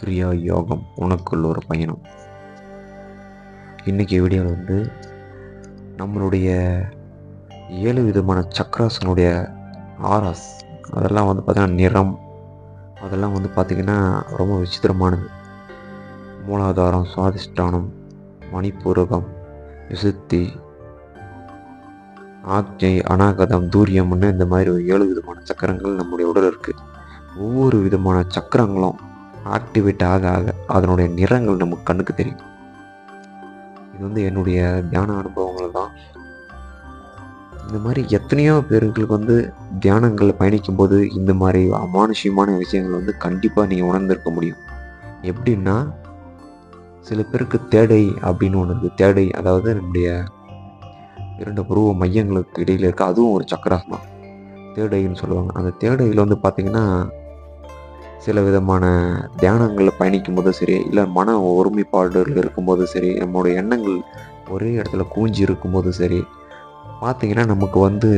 கிரியா யோகம் உனக்குள்ள ஒரு பயணம். இன்றைக்கி வீடியோவில் நம்மளுடைய 7 விதமான சக்ராஸனுடைய ஆராஸ் அதெல்லாம் பார்த்திங்கன்னா நிறம் அதெல்லாம் பார்த்திங்கன்னா ரொம்ப விசித்திரமானது. மூலாதாரம், சுவாதிஷ்டானம், மணிப்பூரகம், விசுத்தி, ஆக்ஞை, அநாகதம், தூரியம்னு இந்த மாதிரி ஒரு 7 விதமான சக்கரங்கள் நம்முடைய உடல் இருக்குது. ஒவ்வொரு விதமான சக்கரங்களும் ஆக்டிவேட் ஆக ஆக அதனுடைய நிறங்கள் நமக்கு கண்ணுக்கு தெரியும். இது என்னுடைய தியான அனுபவங்கள் தான். இந்த மாதிரி எத்தனையோ பேர்களுக்கு தியானங்கள் பயணிக்கும் போது இந்த மாதிரி அமானுஷ்யமான விஷயங்கள் கண்டிப்பாக நீங்கள் உணர்ந்திருக்க முடியும். எப்படின்னா, சில பேருக்கு தேடை அப்படின்னு ஒன்று இருக்குது. தேடை அதாவது நம்முடைய 2 புருவ மையங்களுக்கு இடையில் இருக்க அதுவும் ஒரு சக்கராஸ் தான், தேடைன்னு சொல்லுவாங்க. அந்த தேடையில் பார்த்திங்கன்னா சில விதமான தியானங்களில் பயணிக்கும் போதும் சரி, இல்லை மன ஒருமைப்பாடுகள் இருக்கும்போதும் சரி, நம்மளுடைய எண்ணங்கள் ஒரே இடத்துல கூஞ்சி இருக்கும்போதும் சரி, பார்த்திங்கன்னா நமக்கு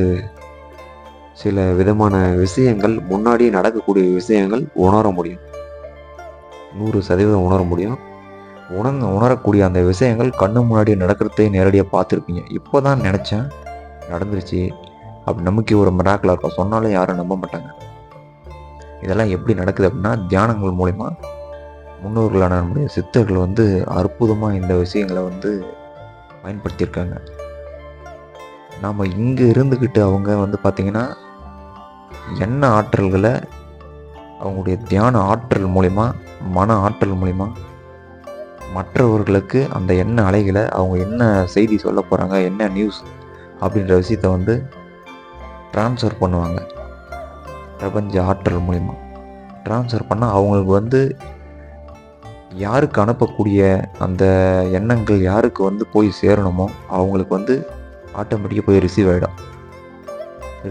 சில விதமான விஷயங்கள் முன்னாடியே நடக்கக்கூடிய விஷயங்கள் உணர முடியும். 100% உணர முடியும். உணரக்கூடிய அந்த விஷயங்கள் கண்ணு முன்னாடியே நடக்கிறதே நேரடியாக பார்த்துருப்பீங்க. இப்போ தான் நினச்சேன் நடந்துருச்சு அப்படி, நமக்கு ஒரு மிராக்கிளாக இருக்கும். சொன்னாலும் யாரும் நம்ப மாட்டாங்க. இதெல்லாம் எப்படி நடக்குது அப்படின்னா, தியானங்கள் மூலிமா முன்னோர்களான நம்முடைய சித்தர்கள் அற்புதமாக இந்த விஷயங்களை பயன்படுத்தியிருக்காங்க. நாம் இங்கே இருந்துக்கிட்டு அவங்க பார்த்திங்கன்னா எண்ண ஆற்றல்களை அவங்களுடைய தியான ஆற்றல் மூலிமா, மன ஆற்றல் மூலிமா மற்றவர்களுக்கு அந்த எண்ண அலைகளை அவங்க என்ன செய்தி சொல்ல போகிறாங்க, என்ன நியூஸ் அப்படின்ற விஷயத்தை ட்ரான்ஸ்ஃபர் பண்ணுவாங்க. பிரபஞ்ச ஆற்றல் மூலிமா ட்ரான்ஸ்ஃபர் பண்ணால் அவங்களுக்கு யாருக்கு அனுப்பக்கூடிய அந்த எண்ணங்கள் யாருக்கு போய் சேரணுமோ அவங்களுக்கு ஆட்டோமேட்டிக்காக போய் ரிசீவ் ஆகிடும்.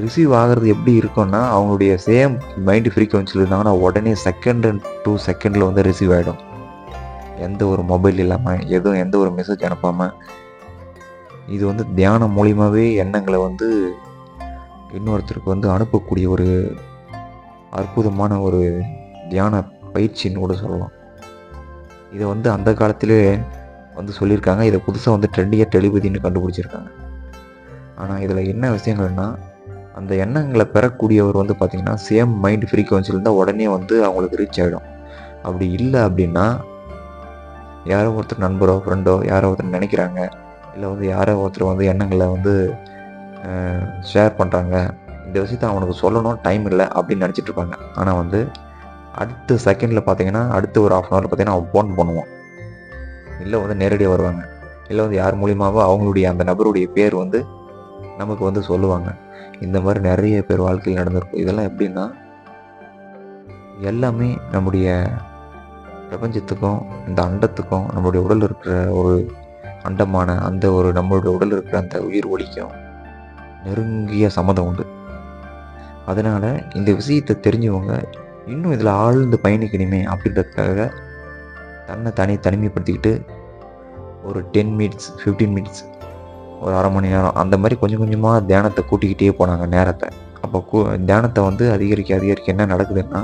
ரிசீவ் ஆகிறது எப்படி இருக்கும்னா, அவங்களுடைய சேம் மைண்டு ஃப்ரீக்வன்சியில் இருந்தாங்கன்னா உடனே செகண்ட் 2 செகண்டில் ரிசீவ் ஆகிடும். எந்த ஒரு மொபைல் இல்லாமல், எந்த ஒரு மெசேஜ் அனுப்பாமல், இது தியானம் மூலியமாகவே எண்ணங்களை இன்னொருத்தருக்கு அனுப்பக்கூடிய ஒரு அற்புதமான ஒரு தியான பயிற்சின்னு கூட சொல்லலாம். இதை அந்த காலத்திலே சொல்லியிருக்காங்க. இதை புதுசாக ட்ரெண்டியாக டெலிபதின்னு கண்டுபிடிச்சிருக்காங்க. ஆனால் இதில் என்ன விஷயங்கள்னா, அந்த எண்ணங்களை பெறக்கூடியவர் பார்த்திங்கன்னா சேம் மைண்ட் ஃப்ரீக்வன்சியில் இருந்தால் உடனே அவங்களுக்கு ரீச் ஆகிடும். அப்படி இல்லை அப்படின்னா, யாரோ ஒருத்தர் நண்பரோ ஃப்ரெண்டோ யாரோ ஒருத்தர் நினைக்கிறாங்க, இல்லை யாரோ ஒருத்தர் எண்ணங்களை ஷேர் பண்ணுறாங்க, இந்த விஷயத்தை அவனுக்கு சொல்லணும், டைம் இல்லை அப்படின்னு நினச்சிட்டு இருப்பாங்க. ஆனால் அடுத்த செகண்டில் பார்த்தீங்கன்னா, அடுத்த ஒரு 1/2 hour பார்த்தீங்கன்னா அவன் ஃபோன் பண்ணுவான், இல்லை நேரடியாக வருவாங்க, இல்லை யார் மூலியமாவோ அவங்களுடைய அந்த நபருடைய பேர் நமக்கு சொல்லுவாங்க. இந்த மாதிரி நிறைய பேர் வாழ்க்கையில் நடந்திருக்கும். இதெல்லாம் எப்படின்னா, எல்லாமே நம்முடைய பிரபஞ்சத்துக்கும் இந்த அண்டத்துக்கும் நம்மளுடைய உடல் இருக்கிற ஒரு அண்டமான அந்த ஒரு நம்மளுடைய உடல் இருக்கிற அந்த உயிர் ஒலிக்கும் நெருங்கிய சம்மதம் உண்டு. அதனால் இந்த விஷயத்தை தெரிஞ்சவங்க இன்னும் இதில் ஆழ்ந்து பயணிக்கணுமே அப்படின்றதுக்காக தனிமைப்படுத்திக்கிட்டு ஒரு 10 minutes 15 minutes ஒரு 1/2 மணி நேரம் அந்த மாதிரி கொஞ்சம் கொஞ்சமாக தியானத்தை கூட்டிக்கிட்டே போனாங்க நேரத்தை. அப்போ தியானத்தை அதிகரிக்க என்ன நடக்குதுன்னா,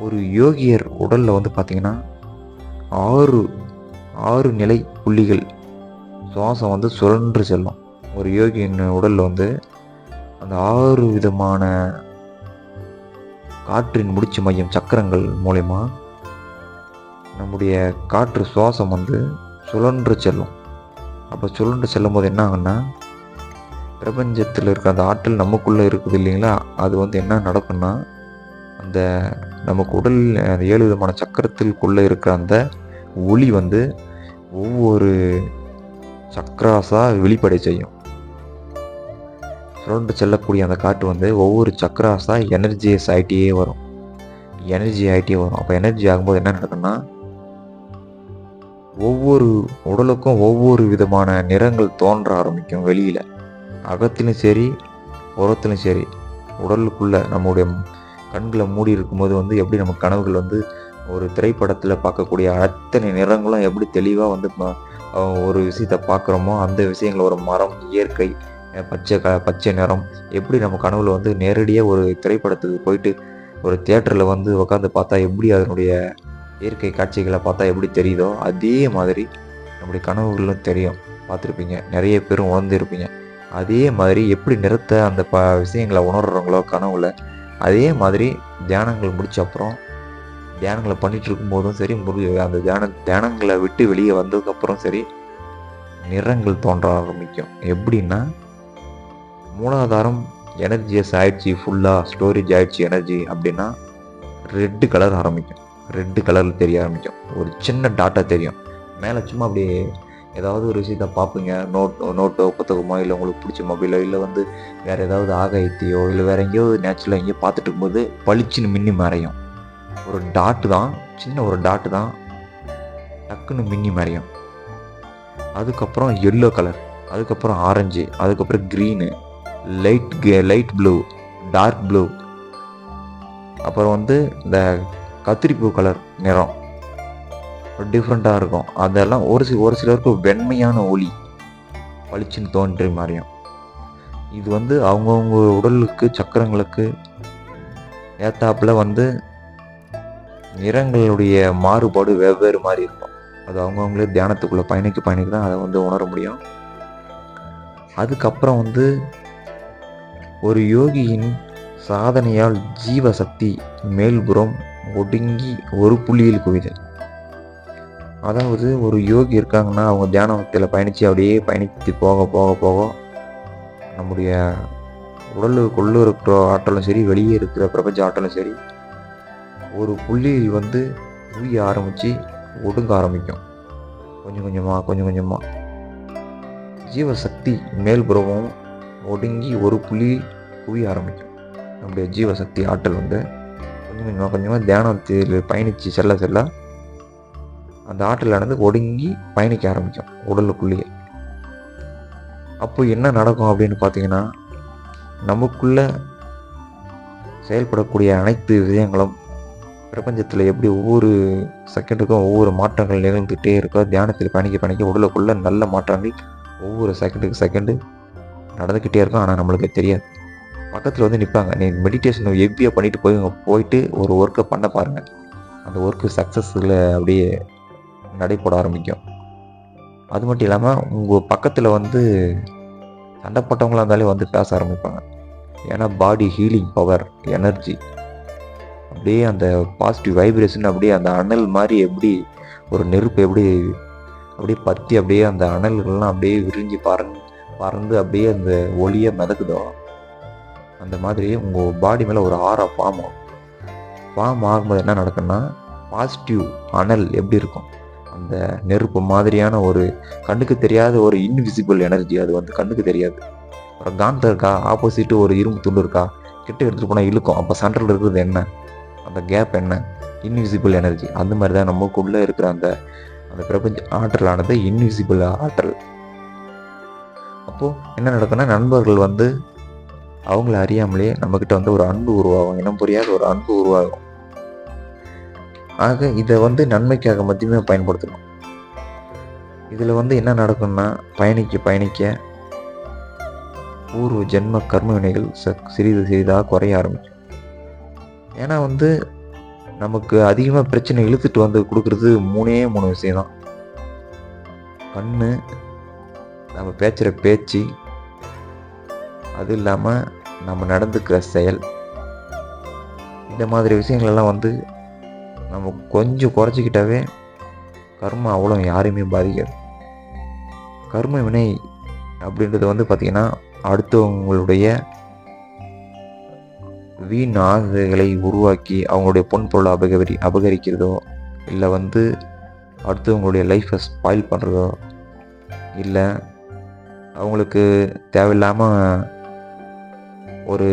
ஒரு யோகியர் உடலில் பார்த்திங்கன்னா 6 நிலை புள்ளிகள் சுவாசம் சுழன்று செல்லும். ஒரு யோகியின் உடலில் அந்த 6 விதமான காற்றின் முடிச்சு மையம் சக்கரங்கள் மூலமா நம்முடைய காற்று சுவாசம் சுழன்று செல்லும். அப்போ சுழன்று செல்லும் போது என்ன ஆகுன்னா, பிரபஞ்சத்தில் இருக்கிற அந்த ஆற்றல் நமக்குள்ளே இருக்குது இல்லைங்களா, அது என்ன நடக்கும்னா, அந்த நமக்கு உடல் அந்த 7 விதமான சக்கரத்திற்குள்ளே இருக்கிற அந்த ஒளி ஒவ்வொரு சக்கராஸாக வெளிப்படை செய்யும். சுழன்று செல்லக்கூடிய அந்த காற்று ஒவ்வொரு சக்கராஸாக எனர்ஜியஸ் ஆகிட்டே வரும். அப்போ எனர்ஜி ஆகும்போது என்ன நடக்குன்னா, ஒவ்வொரு உடலுக்கும் ஒவ்வொரு விதமான நிறங்கள் தோன்ற ஆரம்பிக்கும். வெளியில் அகத்திலும் சரி புறத்திலும் சரி, உடலுக்குள்ளே நம்முடைய கண்களை மூடி இருக்கும்போது எப்படி நம்ம கனவுகள் ஒரு திரைப்படத்தில் பார்க்கக்கூடிய அத்தனை நிறங்களும் எப்படி தெளிவாக ஒரு விஷயத்தை பார்க்குறோமோ, அந்த விஷயங்கள் ஒரு மரம், இயற்கை, பச்சை நிறம் எப்படி நம்ம கனவுல நேரடியாக ஒரு திரைப்படத்துக்கு போயிட்டு ஒரு தியேட்டரில் உட்காந்து பார்த்தா எப்படி அதனுடைய இயற்கை காட்சிகளை பார்த்தா எப்படி தெரியுதோ அதே மாதிரி நம்முடைய கனவுகளும் தெரியும். பார்த்துருப்பீங்க, நிறைய பேரும் உணர்ந்துருப்பீங்க. அதே மாதிரி எப்படி நிறுத்த அந்த விஷயங்களை உணர்றவங்களோ கனவுல, அதே மாதிரி தியானங்கள் முடிச்ச அப்புறம் தியானங்களை பண்ணிட்டு இருக்கும்போதும் சரி, அந்த தியானங்களை விட்டு வெளியே வந்ததுக்கப்புறம் சரி, நிறங்கள் தோன்ற ஆரம்பிக்கும். எப்படின்னா, மூலாதாரம் எனர்ஜியஸ் ஆயிடுச்சு, ஃபுல்லாக ஸ்டோரேஜ் ஆயிடுச்சு எனர்ஜி அப்படின்னா ரெட்டு கலர் ஆரம்பிக்கும். ரெட்டு கலரில் தெரிய ஆரம்பிக்கும். ஒரு சின்ன டாட்டாக தெரியும். மேலே சும்மா அப்படியே ஏதாவது ஒரு விஷயத்த பார்ப்பீங்க, நோட்டோ புத்தகமோ, இல்லை உங்களுக்கு பிடிச்ச மொபைலோ, இல்லை வேறு ஏதாவது ஆகாயத்தையோ, இல்லை வேறு எங்கேயோ நேச்சுரலாக எங்கேயோ பார்த்துட்டு இருக்கும்போது பளிச்சுன்னு மின்னி மறையும். ஒரு டாட்டு தான், சின்ன ஒரு டாட்டு தான், டக்குன்னு மின்னி மறையும். அதுக்கப்புறம் எல்லோ கலர், அதுக்கப்புறம் ஆரஞ்சு, அதுக்கப்புறம் green, light blue, dark blue, அப்புறம் இந்த கத்திரிப்பூ கலர் நிறம் டிஃப்ரெண்ட்டாக இருக்கும். அதெல்லாம் ஒரு சிலருக்கு வெண்மையான ஒளி பளிச்சுன்னு தோன்றி மாறியும். இது அவங்கவுங்க உடலுக்கு சக்கரங்களுக்கு ஏத்தாப்புல நிறங்களுடைய மாறுபாடு வெவ்வேறு மாதிரி இருக்கும். அது அவங்கவுங்களே தியானத்துக்குள்ளே பயணிக்க தான் அதை உணர முடியும். அதுக்கப்புறம் ஒரு யோகியின் சாதனையால் ஜீவசக்தி மேல்புறம் ஒடுங்கி ஒரு புள்ளியில் குவிதல். அதாவது ஒரு யோகி இருக்காங்கன்னா அவங்க தியானத்தில் அப்படியே பயணித்து போக போக போக நம்முடைய உடலுக்குள்ளே இருக்கிற ஆற்றலும் சரி, வெளியே இருக்கிற பிரபஞ்ச ஆற்றலும் சரி, ஒரு புள்ளியில் குவிய ஆரம்பித்து ஒடுங்க ஆரம்பிக்கும். கொஞ்சம் கொஞ்சமாக ஜீவசக்தி மேல்புறமும் ஒடுங்கி ஒரு புள்ளி குவிய ஆரம்பிக்கும். நம்முடைய ஜீவசக்தி ஆற்றல் கொஞ்சம் கொஞ்சமாக தியானத்தில் பயணித்து செல்ல அந்த ஆற்றலானது ஒடுங்கி பயணிக்க ஆரம்பிக்கும் உடலுக்குள்ளேயே. அப்போ என்ன நடக்கும் அப்படின்னு பார்த்தீங்கன்னா, நமக்குள்ள செயல்படக்கூடிய அனைத்து விஷயங்களும் பிரபஞ்சத்தில் எப்படி ஒவ்வொரு செகண்டுக்கும் ஒவ்வொரு மாற்றங்கள் நிகழ்ந்துகிட்டே இருக்கோ, தியானத்தில் பயணிக்க உடலுக்குள்ள நல்ல மாற்றங்கள் ஒவ்வொரு செகண்டு நடந்துக்கிட்டே இருக்கும். ஆனால் நம்மளுக்கு தெரியாது. பக்கத்தில் நிற்பாங்க, நீ மெடிடேஷன் ஹெவியாக பண்ணிட்டு போயிட்டு ஒரு ஒர்க்கை பண்ண பாருங்கள். அந்த ஒர்க்கு சக்ஸஸில் அப்படியே நடைபெற ஆரம்பிக்கும். அது மட்டும் இல்லாமல் உங்கள் பக்கத்தில் சண்டை போட்டவங்களாக இருந்தாலே பேச ஆரம்பிப்பாங்க. ஏன்னா பாடி ஹீலிங் பவர், எனர்ஜி, அப்படியே அந்த பாசிட்டிவ் வைப்ரேஷன், அப்படியே அந்த அனல் மாதிரி எப்படி ஒரு நெருப்பு அப்படியே பற்றி அப்படியே அந்த அனல்கள்லாம் அப்படியே விரிஞ்சு பறந்து அப்படியே அந்த ஒளியை மிதக்குதோ, அந்த மாதிரி உங்கள் பாடி மேலே ஒரு ஆரா ஃபார்ம் ஆகும்போது என்ன நடக்குன்னா, பாசிட்டிவ் அனல் எப்படி இருக்கும், அந்த நெருப்பு மாதிரியான ஒரு கண்ணுக்கு தெரியாத ஒரு இன்விசிபிள் எனர்ஜி. அது கண்ணுக்கு தெரியாது. ஒரு காந்தம் இருக்கா, ஆப்போசிட்டு ஒரு இரும்பு துண்டு இருக்கா, கிட்ட எடுத்துகிட்டு போனால் இழுக்கும். அப்போ சென்ட்ரல் இருக்கிறது என்ன, அந்த கேப் என்ன, இன்விசிபிள் எனர்ஜி. அந்த மாதிரி தான் நமக்குள்ளே இருக்கிற அந்த பிரபஞ்ச ஆற்றலானது இன்விசிபிள் ஆற்றல். அப்போது என்ன நடக்குன்னா, நண்பர்கள் அவங்கள அறியாமலே நம்மக்கிட்ட ஒரு அன்பு உருவாகும், இனம் புரியாத ஒரு அன்பு உருவாகும். ஆக இதை நன்மைக்காக மட்டுமே பயன்படுத்தணும். இதில் என்ன நடக்கும்னா, பயணிக்க பூர்வ ஜென்ம கர்ம வினைகள் சிறிதாக குறைய ஆரம்பிக்கும். ஏன்னா நமக்கு அதிகமாக பிரச்சனை இழுத்துட்டு கொடுக்குறது 3 விஷயம்தான். கண்ணு, நம்ம பேசுகிற பேச்சு, அது இல்லாமல் நம்ம நடந்துக்கிற செயல், இந்த மாதிரி விஷயங்கள்லாம் நம்ம கொஞ்சம் குறைச்சிக்கிட்டாவே கர்மம் அவ்வளோ யாரையுமே பாதிக்காது. கர்ம வினை அப்படின்றது பார்த்திங்கன்னா, அடுத்தவங்களுடைய வீண் ஆசைகளை உருவாக்கி அவங்களுடைய பொன்பொருளை அபகரிக்கிறதோ, இல்லை அடுத்தவங்களுடைய லைஃப்பை ஸ்பாயில் பண்ணுறதோ, இல்லை அவங்களுக்கு தேவையில்லாமல் ஒரு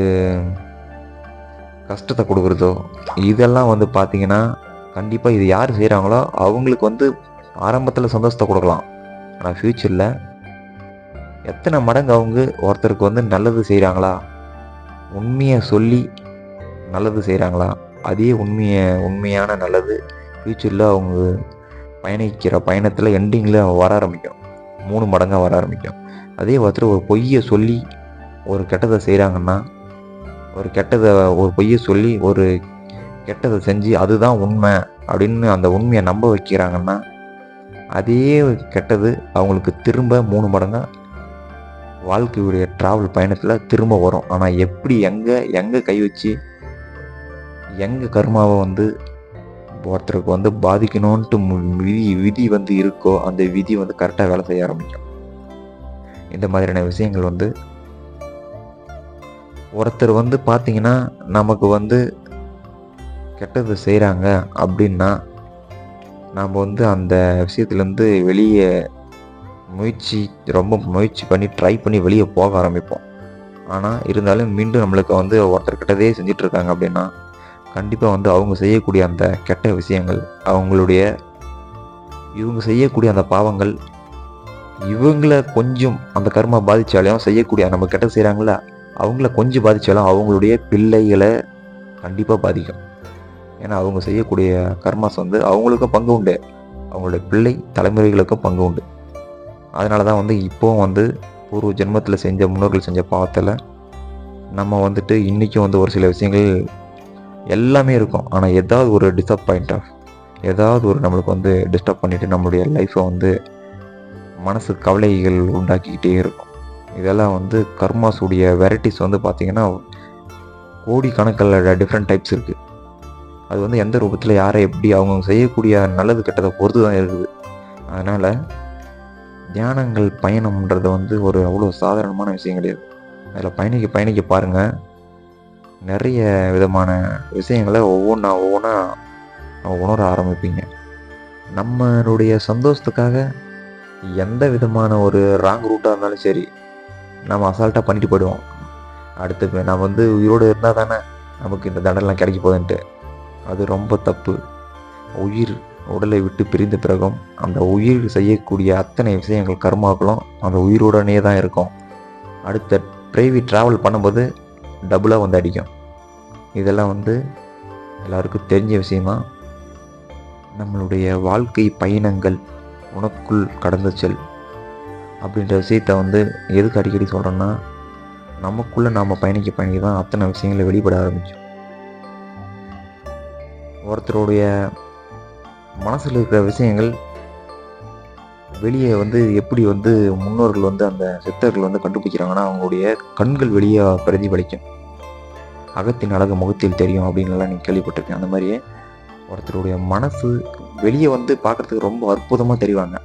கஷ்டத்தை கொடுக்குறதோ, இதெல்லாம் பார்த்திங்கன்னா கண்டிப்பாக இது யார் செய்கிறாங்களோ அவங்களுக்கு ஆரம்பத்தில் சந்தோஷத்தை கொடுக்கலாம். ஆனால் ஃப்யூச்சரில் எத்தனை மடங்கு அவங்க ஒருத்தருக்கு நல்லது செய்கிறாங்களா, உண்மையை சொல்லி நல்லது செய்கிறாங்களா, அதே உண்மையான நல்லது ஃப்யூச்சரில் அவங்க பயணிக்கிற பயணத்தில் எண்டிங்கில் வர ஆரம்பிக்கும், 3 மடங்காக வர ஆரம்பிக்கும். அதே ஒருத்தர் ஒரு பொய்யை சொல்லி ஒரு கெட்டதை செய்கிறாங்கன்னா, ஒரு பொய்யை சொல்லி ஒரு கெட்டதை செஞ்சு அதுதான் உண்மை அப்படின்னு அந்த உண்மையை நம்ப வைக்கிறாங்கன்னா அதே கெட்டது அவங்களுக்கு திரும்ப 3 மடங்கா வாழ்க்கையுடைய ட்ராவல் பயணத்தில் திரும்ப வரும். ஆனால் எப்படி எங்கே கை வச்சு எங்கே கர்மாவை வந்து ஒருத்தருக்கு வந்து பாதிக்கணும்ன்ட்டு விதி வந்து இருக்கோ அந்த விதி வந்து கரெக்டாக வேலை செய்ய ஆரம்பிக்கும். இந்த மாதிரியான விஷயங்கள் வந்து ஒருத்தர் வந்து பார்த்தீங்கன்னா நமக்கு வந்து கெட்டது செய்கிறாங்க அப்படின்னா நாம் வந்து அந்த விஷயத்துலேருந்து வெளியே ரொம்ப முயற்சி பண்ணி ட்ரை பண்ணி வெளியே போக ஆரம்பிப்போம். ஆனால் இருந்தாலும் மீண்டும் நம்மளுக்கு வந்து ஒருத்தர் கெட்டதே செஞ்சிட்ருக்காங்க அப்படின்னா கண்டிப்பாக வந்து அவங்க செய்யக்கூடிய அந்த கெட்ட விஷயங்கள் இவங்க செய்யக்கூடிய அந்த பாவங்கள் இவங்கள கொஞ்சம் அந்த கர்மா பாதித்தாலும் செய்யக்கூடிய நம்ம கெட்டது செய்கிறாங்கள அவங்கள கொஞ்சம் பாதித்தாலும் அவங்களுடைய பிள்ளைகளை கண்டிப்பாக பாதிக்கும். ஏன்னா அவங்க செய்யக்கூடிய கர்மாஸ் வந்து அவங்களுக்கும் பங்கு உண்டு, அவங்களுடைய பிள்ளை தலைமுறைகளுக்கும் பங்கு உண்டு. அதனால தான் வந்து இப்போவும் வந்து பூர்வ ஜென்மத்தில் செஞ்ச முன்னோர்கள் செஞ்ச பாவத்தில் நம்ம வந்துட்டு இன்றைக்கும் வந்து ஒரு சில விஷயங்கள் எல்லாமே இருக்கும். ஆனால் ஏதாவது ஒரு ஏதாவது ஒரு நம்மளுக்கு வந்து டிஸ்டர்ப் பண்ணிவிட்டு நம்மளுடைய லைஃப்பை வந்து மனசு கவலைகள் உண்டாக்கிக்கிட்டே இருக்கும். இதெல்லாம் வந்து கர்மாஸுடைய வெரைட்டிஸ் வந்து பார்த்திங்கன்னா கோடிக்கணக்கில் டிஃப்ரெண்ட் டைப்ஸ் இருக்குது. அது வந்து எந்த ரூபத்தில் யாரை எப்படி அவங்க செய்யக்கூடிய நல்லது கெட்டதை பொறுத்து தான் இருக்குது. அதனால் தியானங்கள் பயணம்ன்றது வந்து ஒரு அவ்வளோ சாதாரணமான விஷயம் கிடையாது. அதில் பயணிக்க பாருங்கள், நிறைய விதமான விஷயங்களை ஒவ்வொன்றா நம்ம உணர ஆரம்பிப்பீங்க. நம்மளுடைய சந்தோஷத்துக்காக எந்த விதமான ஒரு ராங் ரூட்டாக இருந்தாலும் சரி நம்ம அசால்ட்டாக பண்ணிட்டு போயிடுவோம். அடுத்து நம்ம வந்து உயிரோடு இருந்தால் தானே நமக்கு இந்த தண்டனைலாம் கிடைக்க போகுதுன்ட்டு. அது ரொம்ப தப்பு. உயிர் உடலை விட்டு பிரிந்த பிறகும் அந்த உயிர் செய்யக்கூடிய அத்தனை விஷயங்கள் கர்மாக்களும் அந்த உயிரோடனே தான் இருக்கும். அடுத்த பிரைவேட் ட்ராவல் பண்ணும்போது டபுளாக வந்து அடிக்கும். இதெல்லாம் வந்து எல்லாருக்கும் தெரிஞ்ச விஷயந்தான். நம்மளுடைய வாழ்க்கை பயணங்கள் உனக்குள் கடந்து செல் அப்படின்ற விஷயத்த வந்து எதுக்கு அடிக்கடி சொல்கிறேன்னா, நமக்குள்ளே நாம் பயணிக்க தான் அத்தனை விஷயங்களை வெளிப்பட ஆரம்பிச்சோம். ஒருத்தருடைய மனசில் இருக்கிற விஷயங்கள் வெளியே வந்து எப்படி வந்து முன்னோர்கள் வந்து அந்த சித்தர்கள் வந்து கண்டுபிடிக்கிறாங்கன்னா அவங்களுடைய கண்கள் வெளியே பிரதிபலிக்கும். அகத்தின் அழகு முகத்தில் தெரியும் அப்படின்லாம் நீங்கள் கேள்விப்பட்டிருக்கேன். அந்த மாதிரியே ஒருத்தருடைய மனசு வெளியே வந்து பார்க்குறதுக்கு ரொம்ப அற்புதமாக தெரிவாங்க.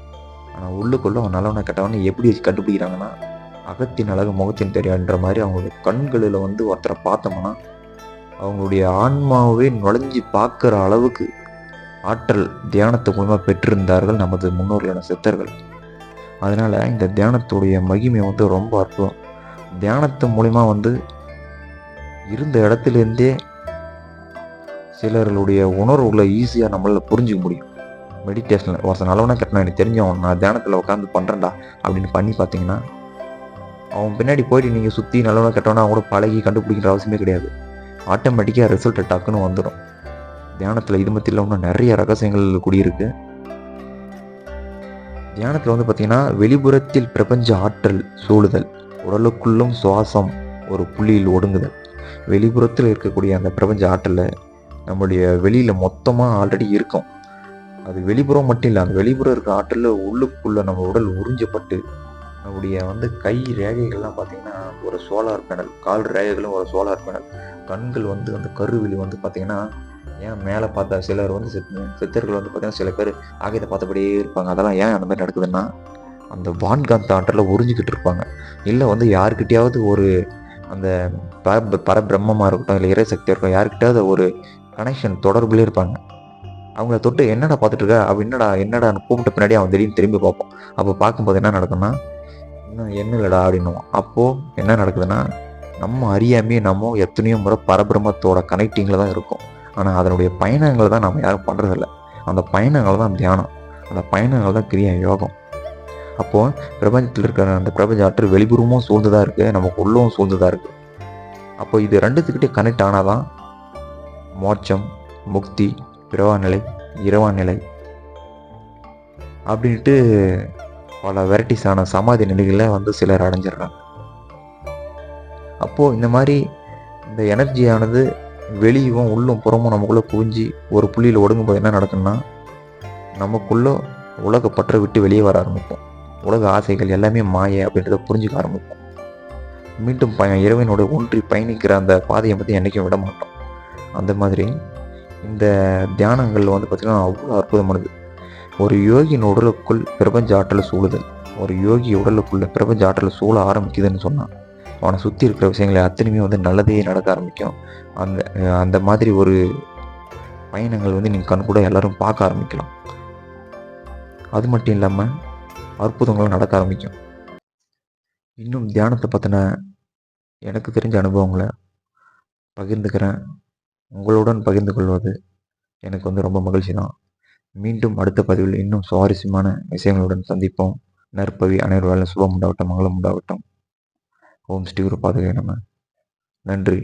ஆனால் உள்ளுக்குள்ளே அவன் நல்லவனை கெட்டவனை எப்படி வச்சு கண்டுபிடிக்கிறாங்கன்னா அகத்தின் அழகு முகத்தின் தெரியான்ற மாதிரி அவங்களுடைய கண்களில் வந்து ஒருத்தரை பார்த்தோம்னா அவங்களுடைய ஆன்மாவே நுழைஞ்சி பார்க்குற அளவுக்கு ஆற்றல் தியானத்து மூலமாக பெற்றிருந்தார்கள் நமது முன்னோர்களான சித்தர்கள். அதனால் இந்த தியானத்துடைய மகிமை வந்து ரொம்ப அற்புதம். தியானத்து மூலிமா வந்து இருந்த இடத்துலேருந்தே சிலர்களுடைய உணர்வுகளை ஈஸியாக நம்மளால் புரிஞ்சிக்க முடியும். மெடிடேஷனில் ஒருத்தன் நல்லவனா கட்டினா எனக்கு தெரிஞ்சவன் நான் தியானத்தில் உட்காந்து பண்ணுறேன்டா அப்படின்னு பண்ணி பார்த்தீங்கன்னா அவன் பின்னாடி போயிட்டு நீங்கள் சுற்றி நல்லவனா கட்டவனா அவங்க கூட பழகி கண்டுபிடிக்கிற அவசியமே கிடையாது. ஆட்டோமேட்டிக்காக ரிசல்ட் டக்குன்னு வந்துடும். தியானத்தில் இது மத்தியில் இன்னும் நிறைய ரகசியங்கள் கூடியிருக்கு. தியானத்தில் வந்து பார்த்திங்கன்னா வெளிப்புறத்தில் பிரபஞ்ச ஆற்றல் சூழுதல், உடலுக்குள்ளும் சுவாசம் ஒரு புள்ளியில் ஒடுங்குதல். வெளிப்புறத்தில் இருக்கக்கூடிய அந்த பிரபஞ்ச ஆற்றலை நம்முடைய வெளியில் மொத்தமாக ஆல்ரெடி இருக்கும். அது வெளிப்புறம் மட்டும் இல்லை, அந்த வெளிப்புறம் இருக்கிற ஆற்றலில் உள்ளுக்குள்ளே நம்ம உடல் உறிஞ்சப்பட்டு நம்முடைய வந்து கை ரேகைகள்லாம் பார்த்திங்கன்னா ஒரு சோலார் பேனல், கால் ரேகைகளும் ஒரு சோலார் பேனல், கண்கள் வந்து அந்த கருவிழி வந்து பார்த்திங்கன்னா ஏன் மேலே பார்த்தா சிலர் வந்து சித்தர்கள் வந்து பார்த்திங்கன்னா சில பேர் ஆகியத்தை பார்த்தபடியே இருப்பாங்க. அதெல்லாம் ஏன் அந்த மாதிரி நடக்குதுன்னா அந்த வான்காந்த ஆற்றலில் உறிஞ்சிக்கிட்டு இருப்பாங்க. இல்லை வந்து யாருக்கிட்டையாவது ஒரு அந்த பரபிரம்மமாக இருக்கட்டும் இல்லை இறைசக்தியாக இருக்கட்டும் யாருக்கிட்டையாவது ஒரு கனெக்ஷன் தொடர்புலேயே இருப்பாங்க. அவங்கள தொட்டு என்னடா பார்த்துட்டு இருக்க அப்படி என்னடா கூப்பிட்ட பின்னாடி அவன் திடீர்னு திரும்பி பார்ப்போம். அப்போ பார்க்கும்போது என்ன நடக்கும்னா இன்னும் என்ன இல்லைடா அப்படின்னுவோம். அப்போது என்ன நடக்குதுன்னா நம்ம அறியாமையே நம்ம எத்தனையோ முறை பரபிரம்மத்தோட கனெக்டிங்கில் தான் இருக்கும். ஆனால் அதனுடைய பயணங்களை தான் நம்ம யாரும் பண்ணுறதில்ல. அந்த பயணங்கள் தான் தியானம், அந்த பயணங்கள் தான் கிரியா யோகம். அப்போது பிரபஞ்சத்தில் இருக்கிற அந்த பிரபஞ்ச ஆற்றல் வெளிப்புறமும் சூழ்ந்து தான் இருக்குது, நமக்கு உள்ளவும் சூழ்ந்து தான் இருக்குது. அப்போ இது ரெண்டுத்துக்கிட்டே கனெக்ட் ஆனால் தான் மோட்சம், முக்தி, பிறவா நிலை, இரவா நிலை அப்படின்ட்டு பல வெரைட்டிஸான சமாதி நிலைகளில் வந்து சிலர் அடைஞ்சிடுறாங்க. அப்போது இந்த மாதிரி இந்த எனர்ஜியானது வெளியும் உள்ளும் புறமும் நமக்குள்ளே குவிஞ்சு ஒரு புள்ளியில் ஒடுங்கும்போது என்ன நடக்கும்னா, நமக்குள்ள உலக பற்றை விட்டு வெளியே வர ஆரம்பிப்போம். உலக ஆசைகள் எல்லாமே மாயை அப்படின்றத புரிஞ்சுக்க ஆரம்பிப்போம். மீண்டும் இறைவனோட ஒன்றி பயணிக்கிற அந்த பாதையை பற்றி என்றைக்கும் விட மாட்டோம். அந்த மாதிரி இந்த தியானங்கள் வந்து பார்த்திங்கன்னா அவ்வளோ அற்புதமானது. ஒரு யோகியின் உடலுக்குள் பிரபஞ்ச ஆற்றல் சூழுதல். ஒரு யோகி உடலுக்குள்ள பிரபஞ்ச ஆற்றல் சூழ ஆரம்பிக்குதுன்னு சொன்னான், அவனை சுற்றி இருக்கிற விஷயங்களை அத்தனையுமே வந்து நல்லதே நடக்க ஆரம்பிக்கும். அந்த அந்த மாதிரி ஒரு பயணங்கள் வந்து நீங்கள் கண் கூட எல்லாரும் பார்க்க ஆரம்பிக்கலாம். அது மட்டும் இல்லாமல் அற்புதங்களும் நடக்க ஆரம்பிக்கும். இன்னும் தியானத்தை பற்றின எனக்கு தெரிஞ்ச அனுபவங்களை பகிர்ந்துக்கிறேன். உங்களுடன் பகிர்ந்து கொள்வது எனக்கு வந்து ரொம்ப மகிழ்ச்சி தான். மீண்டும் அடுத்த பதிவில் இன்னும் சுவாரஸ்யமான விஷயங்களுடன் சந்திப்போம். நற்பவி அனைவர் வேலை சுபம் உண்டாகட்டும், மங்களம் உண்டாகட்டும். ஓம் ஸ்ரீ குரு பாதுகை நம. நன்றி.